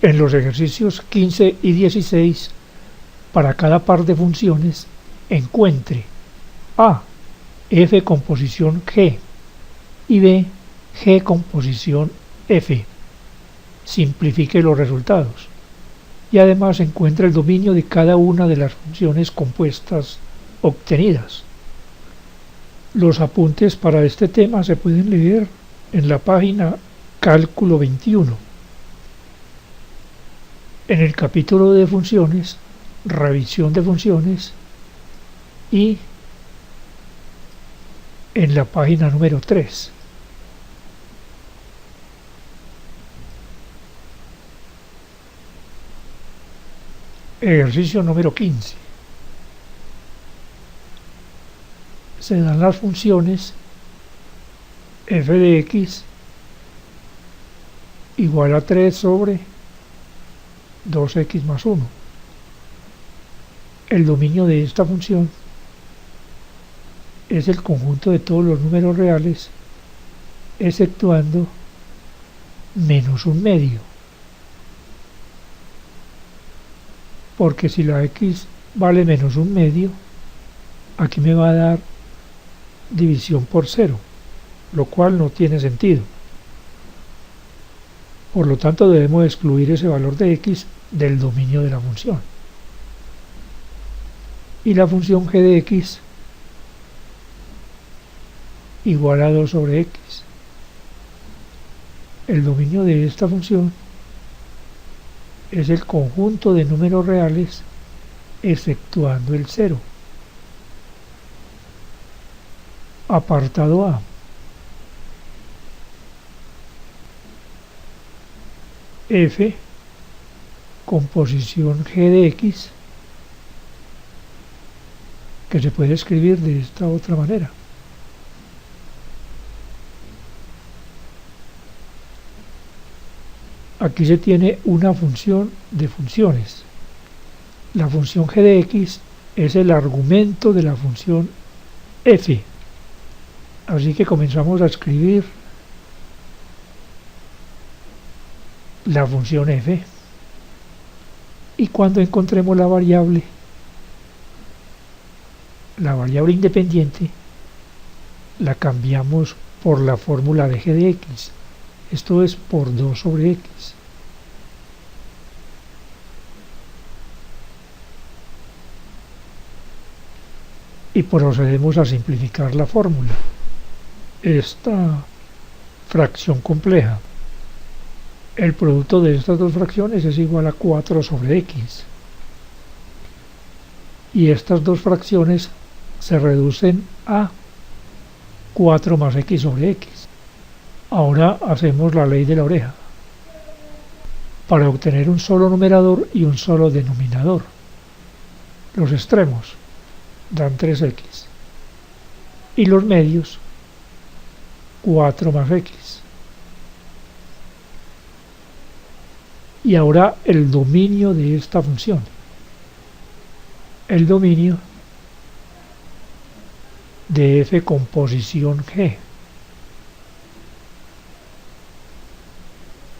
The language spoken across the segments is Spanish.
En los ejercicios 15 y 16, para cada par de funciones, encuentre a. f con posición g y b. g con posición f. Simplifique los resultados y además encuentre el dominio de cada una de las funciones compuestas obtenidas. Los apuntes para este tema se pueden leer en la página Cálculo 21. En el capítulo de funciones, revisión de funciones, y en la página número 3. Ejercicio número 15. Se dan las funciones f de x igual a 3 sobre 2x más 1. El dominio de esta función es el conjunto de todos los números reales exceptuando menos un medio, porque si la x vale menos un medio, aquí me va a dar división por 0, lo cual no tiene sentido. Por lo tanto, debemos excluir ese valor de x del dominio de la función. Y la función g de x igual a 2 sobre x. El dominio de esta función es el conjunto de números reales exceptuando el 0. Apartado A. F con posición g de x, que se puede escribir de esta otra manera. Aquí se tiene una función de funciones. La función g de x es el argumento de la función f. Así que comenzamos a escribir la función f. Y cuando encontremos la variable independiente, la cambiamos por la fórmula de g de x. Esto es por 2 sobre x. Y procedemos a simplificar la fórmula. Esta fracción compleja, el producto de estas dos fracciones es igual a 4 sobre x. Y estas dos fracciones se reducen a 4 más x sobre x. Ahora hacemos la ley de la oreja para obtener un solo numerador y un solo denominador. Los extremos dan 3x y los medios 4 más x. Y ahora el dominio de esta función. El dominio de f con posición g.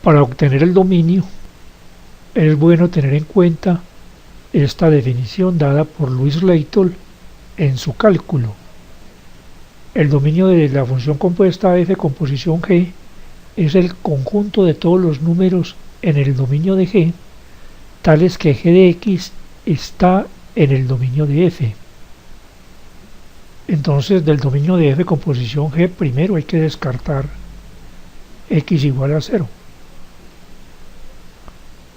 Para obtener el dominio es bueno tener en cuenta esta definición dada por Louis Leitol en su cálculo. El dominio de la función compuesta f con posición g es el conjunto de todos los números en el dominio de g, tales que g de x está en el dominio de f. Entonces, del dominio de f con posición g, primero hay que descartar x igual a 0,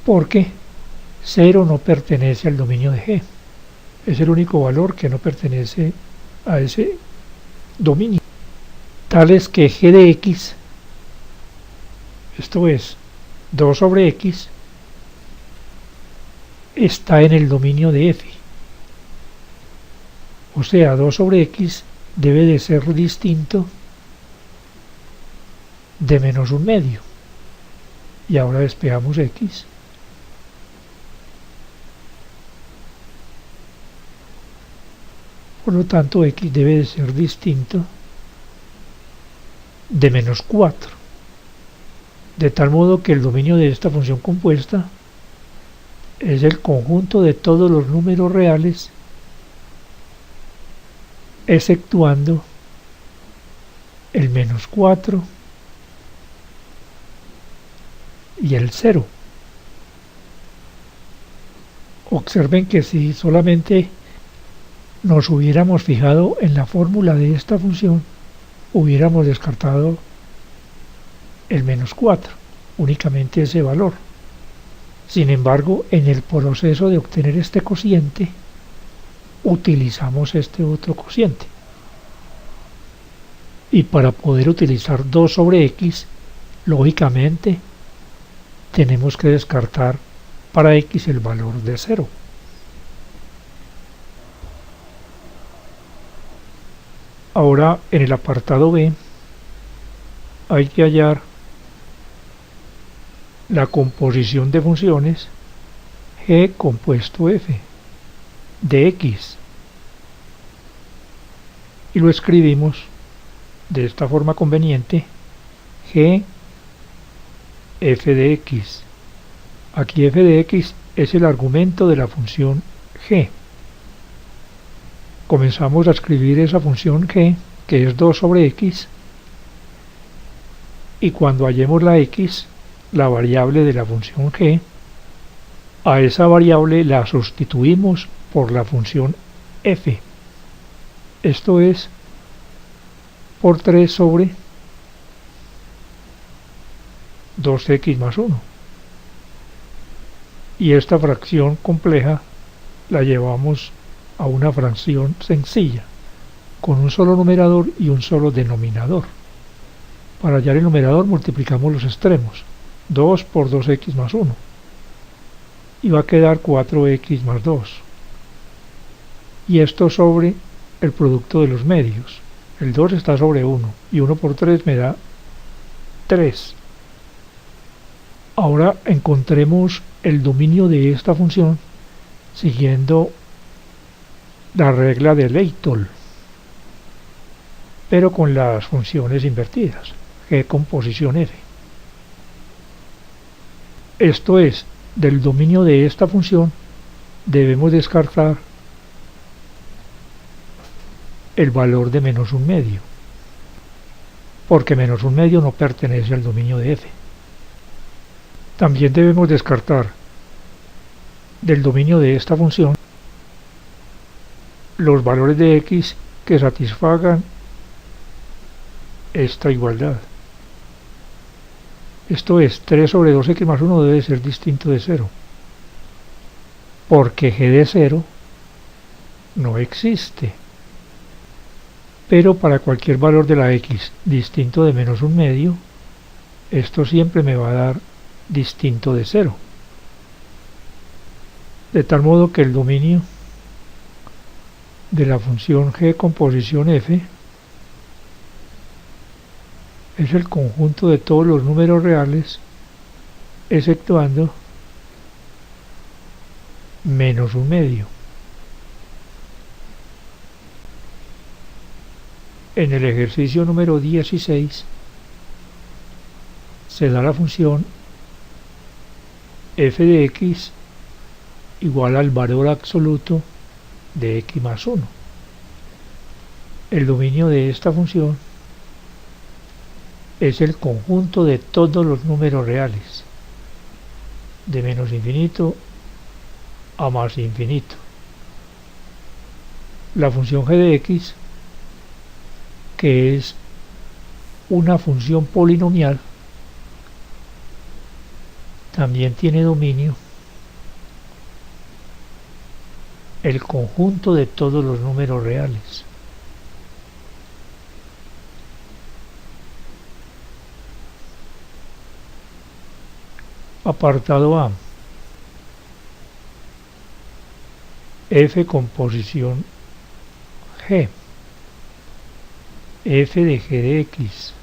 porque 0 no pertenece al dominio de g. Es el único valor que no pertenece a ese dominio. Tales que g de x, esto es 2 sobre x, está en el dominio de f. O sea, 2 sobre x debe de ser distinto de menos un medio. Y ahora despejamos x. Por lo tanto, x debe de ser distinto de menos 4. de tal modo que el dominio de esta función compuesta es el conjunto de todos los números reales, exceptuando el -4 y el 0. Observen que si solamente nos hubiéramos fijado en la fórmula de esta función, hubiéramos descartado el -4, únicamente ese valor. Sin embargo, en el proceso de obtener este cociente, utilizamos este otro cociente. Y para poder utilizar 2 sobre x, lógicamente, tenemos que descartar para x el valor de 0. Ahora, en el apartado B, hay que hallar la composición de funciones g compuesto f de x, y lo escribimos de esta forma conveniente: g f de x. Aquí f de x es el argumento de la función g. Comenzamos a escribir esa función g, que es 2 sobre x, y cuando hallemos la x, la variable de la función g, a esa variable la sustituimos por la función f. Esto es por 3 sobre 2x más 1. Y esta fracción compleja la llevamos a una fracción sencilla, con un solo numerador y un solo denominador. Para hallar el numerador multiplicamos los extremos, 2 por 2x más 1, y va a quedar 4x más 2. Y esto sobre el producto de los medios. El 2 está sobre 1, y 1 por 3 me da 3. Ahora encontremos el dominio de esta función siguiendo la regla de Leibniz, pero con las funciones invertidas, g composición f. Esto es, del dominio de esta función debemos descartar el valor de -1/2, porque -1/2 no pertenece al dominio de f. También debemos descartar del dominio de esta función los valores de x que satisfagan esta igualdad. Esto es, 3 sobre 2x más 1 debe ser distinto de 0, porque g de 0 no existe. Pero para cualquier valor de la x distinto de -1/2, esto siempre me va a dar distinto de 0. De tal modo que el dominio de la función g composición f es el conjunto de todos los números reales, exceptuando -1/2. En el ejercicio número 16 se da la función f de x igual al valor absoluto de x más 1. El dominio de esta función es el conjunto de todos los números reales, de menos infinito a más infinito. La función g de x, que es una función polinomial, también tiene dominio el conjunto de todos los números reales. Apartado A. F composición G. F de g de x.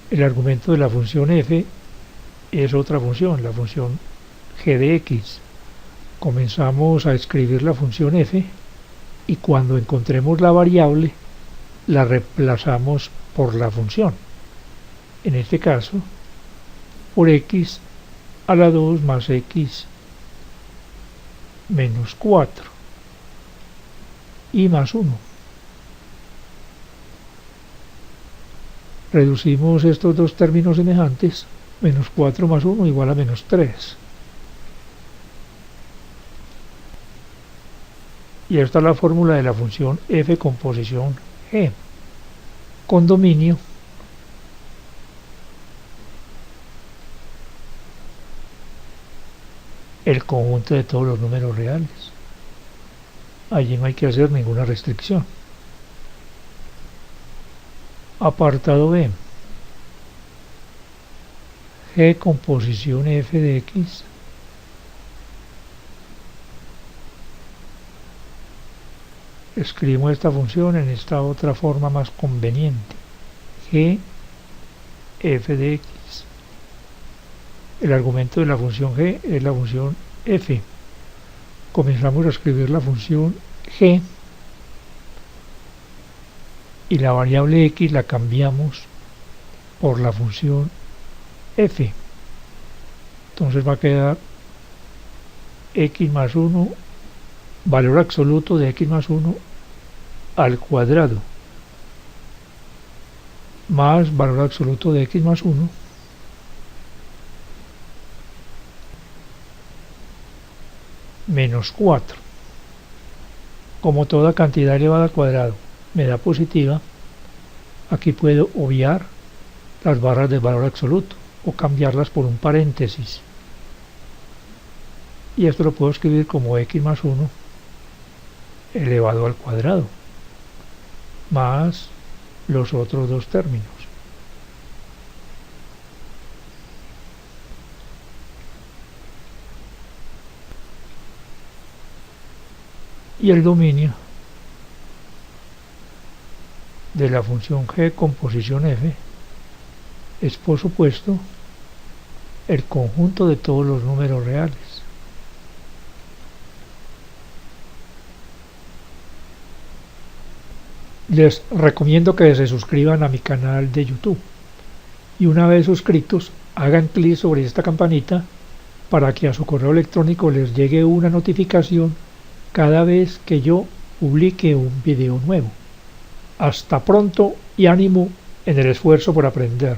El argumento de la función f es otra función, la función g de x. Comenzamos a escribir la función f y cuando encontremos la variable la reemplazamos por la función. en este caso, por x a la 2 más x menos 4 y más 1. Reducimos estos dos términos semejantes, menos 4 más 1 igual a menos 3. Y esta es la fórmula de la función f con posición g, con dominio el conjunto de todos los números reales. Allí no hay que hacer ninguna restricción. Apartado B. G con posición f de x escribimos esta función en esta otra forma más conveniente. G f de x. El argumento de la función g es la función f. Comenzamos a escribir la función g y la variable x la cambiamos por la función f. Entonces va a quedar x más 1, valor absoluto de x más 1 al cuadrado, más valor absoluto de x más 1 menos 4. Como toda cantidad elevada al cuadrado me da positiva, aquí puedo obviar las barras de valor absoluto o cambiarlas por un paréntesis. Y esto lo puedo escribir como x más 1 elevado al cuadrado, más los otros dos términos. Y el dominio de la función g con posición f es, por supuesto, el conjunto de todos los números reales. Les recomiendo que se suscriban a mi canal de YouTube y una vez suscritos hagan clic sobre esta campanita para que a su correo electrónico les llegue una notificación cada vez que yo publique un video nuevo. Hasta pronto y ánimo en el esfuerzo por aprender.